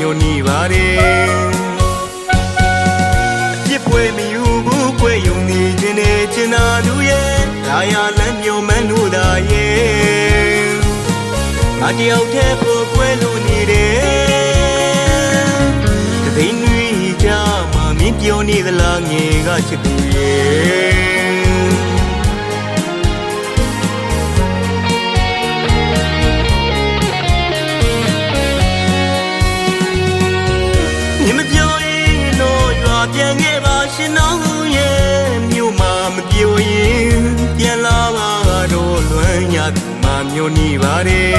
မျိုးနီပါတယ်ပြစ်ပွဲမယူဘူးကွယ်ယုံနေခြင်းနဲ့ကျင်နာသူရဲ့ဒါရလမ်းမျိုးမန်းလို့သာရဲ့ငါတယောက်တည်းဖို့ကွယ်လို့နေတယ်တသိန်းကြီးကြမှာမင်းပြောနေသလားငယ်ကချစ်သူရဲ့ပြန်ခဲ့ပါရှင်တော်ရဲ့မြို့မှာမပြောရင်ပြန်လာပါတော့လွမ်းရမှာမျိုးနေပါတယ်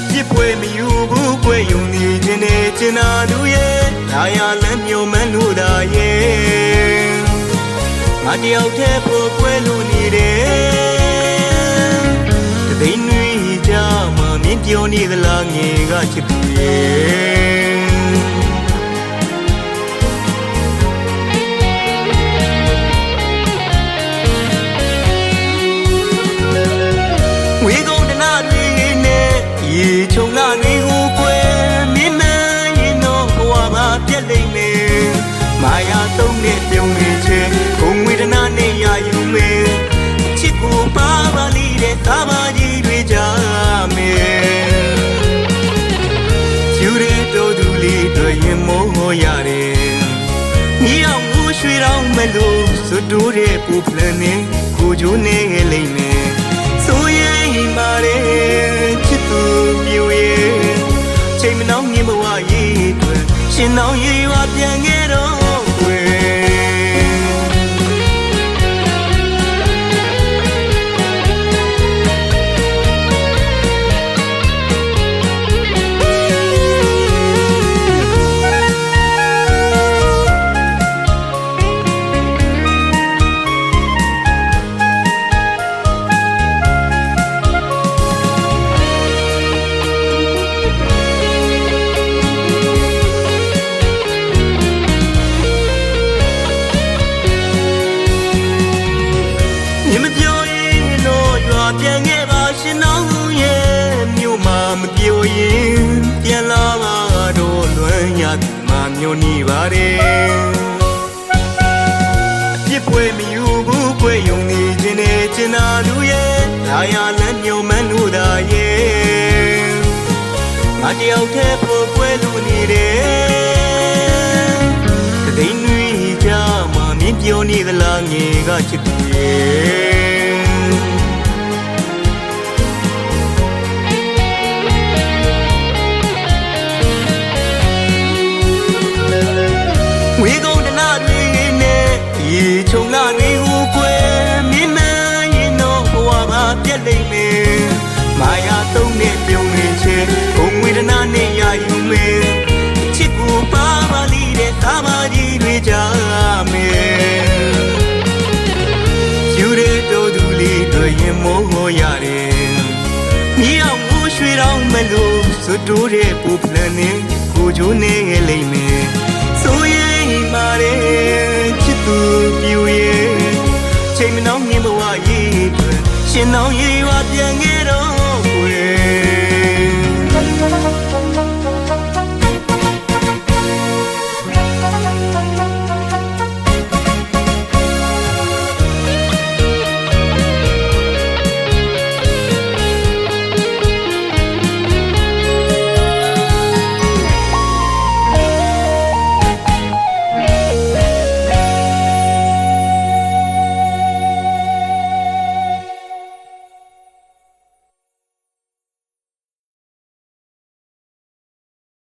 ပြစ်ပွဲမယူဘူးကွယ်ယုံနေခြင်းနဲ့ကျင်နာသူရဲ့ဒါရလမ်းမျိုးမန်းလို့သာရဲ့ငါတယောက်တည်းဖို့ကွယ်လို့နေတယ်တသိန်းကြီးကြမှာမင်းပြောနေသလားငယ်ကချစ်သူရဲ့ရေချုံလာနေကိုကွယ်မြင်မရင်တော့ဘဝမှာပြက်လိမ့်မယ်မာယာသုံးနဲ့ပြုံးနေချေဘုံဝေဒနာနဲ့ရယူမယ်ချစ်ကိုပါပါလိတဲ့သာပါကြီးတွေကြမယ်ယူရဲတော်သူလေးတို့ရင်မိုးရတယ်မြေအောင်ကိုရွှေတောင်မလို့စွတ်တိုးတဲ့ပူဖလန်နဲ့ကိုချိုးနေလိမ့်မယ်ဆိုရင်မာတဲ့ချစ်သူမျိုးရဲ့ချိန်မနှောင်းမြင်ဘဝရေးတွေရှင်နောင်ရေးဝပြန်ခဲ့တော့ွယ်ပြန်ခဲ့ပါရှင်တော်ရဲ့မြို့မှာမပြောရင်ပြန်လာပါတော့လွမ်းရမှာမျိုးနေပါတယ်ပြစ်ပွဲမယူဘူးကွယ်ယုံနေခြင်းနဲ့ကျင်နာသူရဲ့ဒါရလမ်းမျိုးမန်းလို့သာရဲ့ငါတယောက်တည်းဖို့ကွယ်လို့နေတယ်တသိန်းကြီးကြမှာမင်းပြောနေသလားငယ်ကချစ်သူရဲ့ဝေကုန်းတနာတွေနဲ့ရေချုံလာနေကိုကွယ်မြင်မရင်တော့ဘဝမှာပြက်လိမ့်မယ်မာယာသုံးနဲ့ပြုံးနေချေဘုံဝေဒနာနဲ့ရယူမယ်ချစ်ကိုပါပါလိတဲ့သာမကြီးတွေကြမယ်ယူရဲတော်သူလေးတို့ရင်မိုးရတယ်မြေအောင်ကိုရွှေတောင်မလို့စွတ်တိုးတဲ့ပူဖလန်နဲ့ကိုချိုးနေလိမ့်မယ်ဆိုရင်မာတဲ့ချစ်သူပြူရဲ့ချိန်မနှောင်းမြင်ဘဝရေးတွေရှင်နောင်ရေးဝပြန်ခဲ့